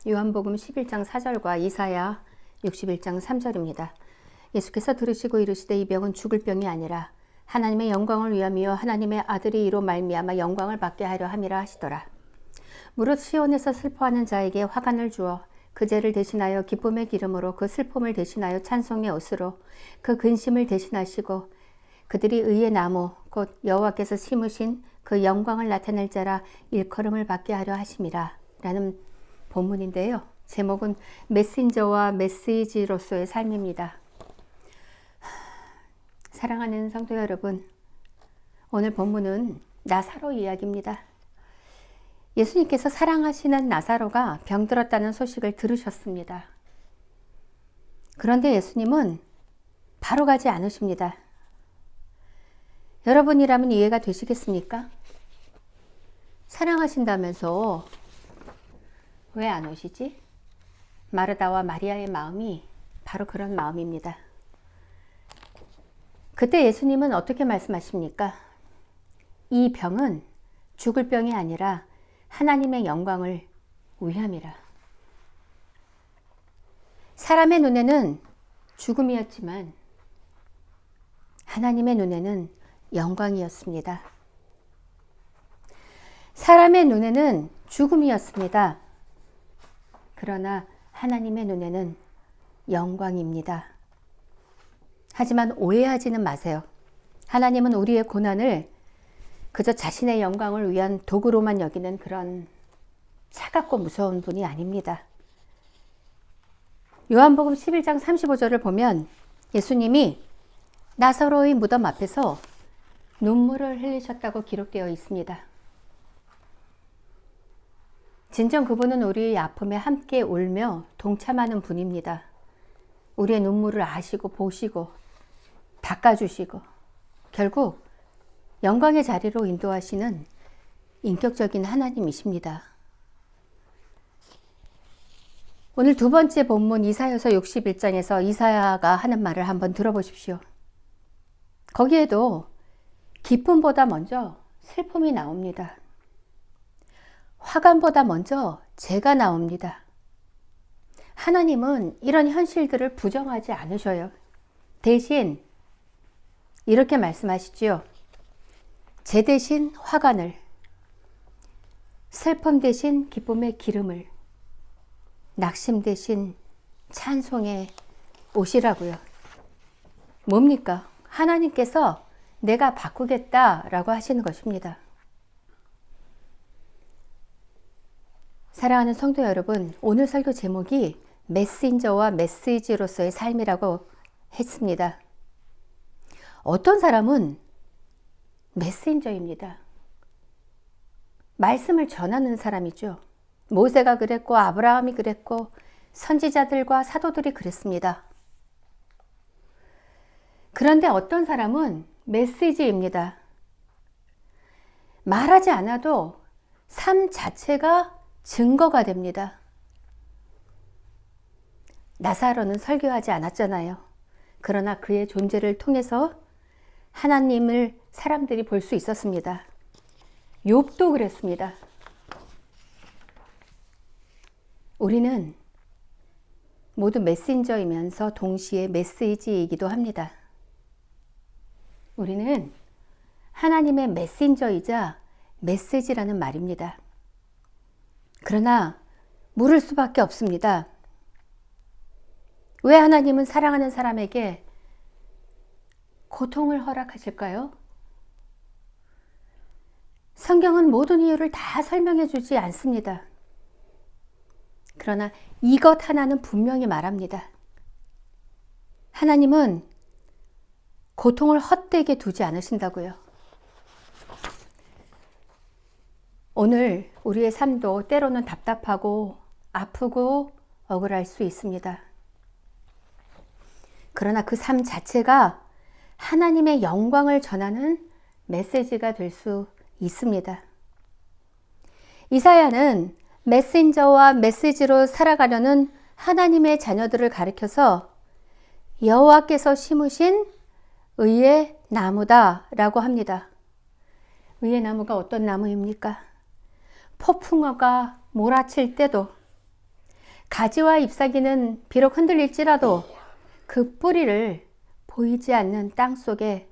요한복음 11장 4절과 이사야 61장 3절입니다. 예수께서 들으시고 이르시되 이 병은 죽을 병이 아니라 하나님의 영광을 위함이요 하나님의 아들이 이로 말미암아 영광을 받게 하려 함이라 하시더라. 무릇 시온에서 슬퍼하는 자에게 화관을 주어 그 죄를 대신하여 기쁨의 기름으로 그 슬픔을 대신하여 찬송의 옷으로 그 근심을 대신하시고 그들이 의의 나무 곧 여호와께서 심으신 그 영광을 나타낼 자라 일컬음을 받게 하려 하심이라 라는 본문인데요. 제목은 메신저와 메시지로서의 삶입니다. 사랑하는 성도 여러분, 오늘 본문은 나사로 이야기입니다. 예수님께서 사랑하시는 나사로가 병들었다는 소식을 들으셨습니다. 그런데 예수님은 바로 가지 않으십니다. 여러분이라면 이해가 되시겠습니까? 사랑하신다면서 왜 안 오시지? 마르다와 마리아의 마음이 바로 그런 마음입니다. 그때 예수님은 어떻게 말씀하십니까? 이 병은 죽을 병이 아니라 하나님의 영광을 위함이라. 사람의 눈에는 죽음이었지만 하나님의 눈에는 영광이었습니다. 사람의 눈에는 죽음이었습니다. 그러나 하나님의 눈에는 영광입니다. 하지만 오해하지는 마세요. 하나님은 우리의 고난을 그저 자신의 영광을 위한 도구로만 여기는 그런 차갑고 무서운 분이 아닙니다. 요한복음 11장 35절을 보면 예수님이 나사로의 무덤 앞에서 눈물을 흘리셨다고 기록되어 있습니다. 진정 그분은 우리의 아픔에 함께 울며 동참하는 분입니다. 우리의 눈물을 아시고 보시고 닦아주시고 결국 영광의 자리로 인도하시는 인격적인 하나님이십니다. 오늘 두 번째 본문 이사야서 61장에서 이사야가 하는 말을 한번 들어보십시오. 거기에도 기쁨보다 먼저 슬픔이 나옵니다. 화관보다 먼저 죄가 나옵니다. 하나님은 이런 현실들을 부정하지 않으셔요. 대신 이렇게 말씀하시지요. 죄 대신 화관을, 슬픔 대신 기쁨의 기름을, 낙심 대신 찬송의 옷이라고요. 뭡니까? 하나님께서 내가 바꾸겠다라고 하시는 것입니다. 사랑하는 성도 여러분, 오늘 설교 제목이 메신저와 메시지로서의 삶이라고 했습니다. 어떤 사람은 메신저입니다. 말씀을 전하는 사람이죠. 모세가 그랬고 아브라함이 그랬고 선지자들과 사도들이 그랬습니다. 그런데 어떤 사람은 메시지입니다. 말하지 않아도 삶 자체가 증거가 됩니다. 나사로는 설교하지 않았잖아요. 그러나 그의 존재를 통해서 하나님을 사람들이 볼 수 있었습니다. 욥도 그랬습니다. 우리는 모두 메신저이면서 동시에 메시지이기도 합니다. 우리는 하나님의 메신저이자 메시지라는 말입니다. 그러나 물을 수밖에 없습니다. 왜 하나님은 사랑하는 사람에게 고통을 허락하실까요? 성경은 모든 이유를 다 설명해 주지 않습니다. 그러나 이것 하나는 분명히 말합니다. 하나님은 고통을 헛되게 두지 않으신다고요. 오늘 우리의 삶도 때로는 답답하고 아프고 억울할 수 있습니다. 그러나 그 삶 자체가 하나님의 영광을 전하는 메시지가 될 수 있습니다. 이사야는 메신저와 메시지로 살아가려는 하나님의 자녀들을 가리켜서 여호와께서 심으신 의의 나무다 라고 합니다. 의의 나무가 어떤 나무입니까? 폭풍우가 몰아칠 때도 가지와 잎사귀는 비록 흔들릴지라도 그 뿌리를 보이지 않는 땅 속에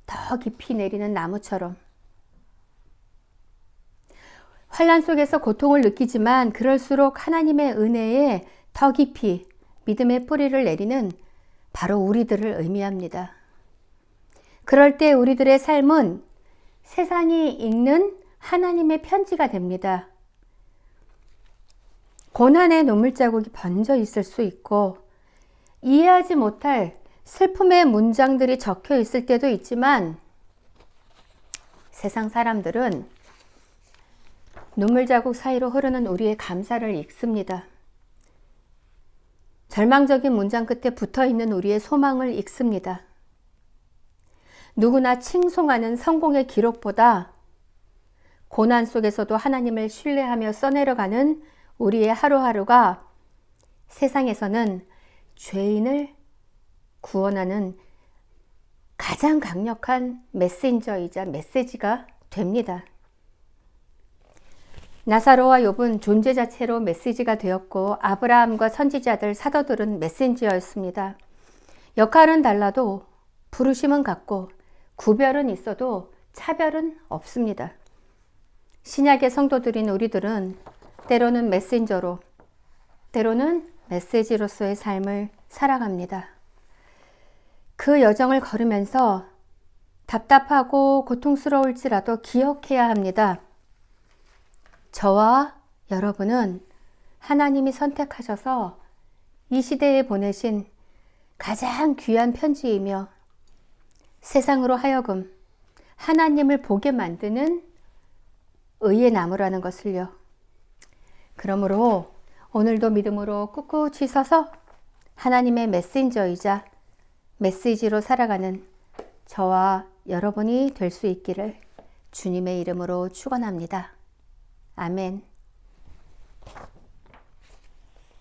더 깊이 내리는 나무처럼 환난 속에서 고통을 느끼지만 그럴수록 하나님의 은혜에 더 깊이 믿음의 뿌리를 내리는 바로 우리들을 의미합니다. 그럴 때 우리들의 삶은 세상이 읽는 하나님의 편지가 됩니다. 고난의 눈물자국이 번져 있을 수 있고 이해하지 못할 슬픔의 문장들이 적혀 있을 때도 있지만 세상 사람들은 눈물자국 사이로 흐르는 우리의 감사를 읽습니다. 절망적인 문장 끝에 붙어있는 우리의 소망을 읽습니다. 누구나 칭송하는 성공의 기록보다 고난 속에서도 하나님을 신뢰하며 써내려가는 우리의 하루하루가 세상에서는 죄인을 구원하는 가장 강력한 메신저이자 메시지가 됩니다. 나사로와 욥은 존재 자체로 메시지가 되었고 아브라함과 선지자들, 사도들은 메신저였습니다. 역할은 달라도 부르심은 같고 구별은 있어도 차별은 없습니다. 신약의 성도들인 우리들은 때로는 메신저로, 때로는 메시지로서의 삶을 살아갑니다. 그 여정을 걸으면서 답답하고 고통스러울지라도 기억해야 합니다. 저와 여러분은 하나님이 선택하셔서 이 시대에 보내신 가장 귀한 편지이며 세상으로 하여금 하나님을 보게 만드는 의의 나무라는 것을요. 그러므로 오늘도 믿음으로 꿋꿋이 서서 하나님의 메신저이자 메시지로 살아가는 저와 여러분이 될 수 있기를 주님의 이름으로 축원합니다. 아멘.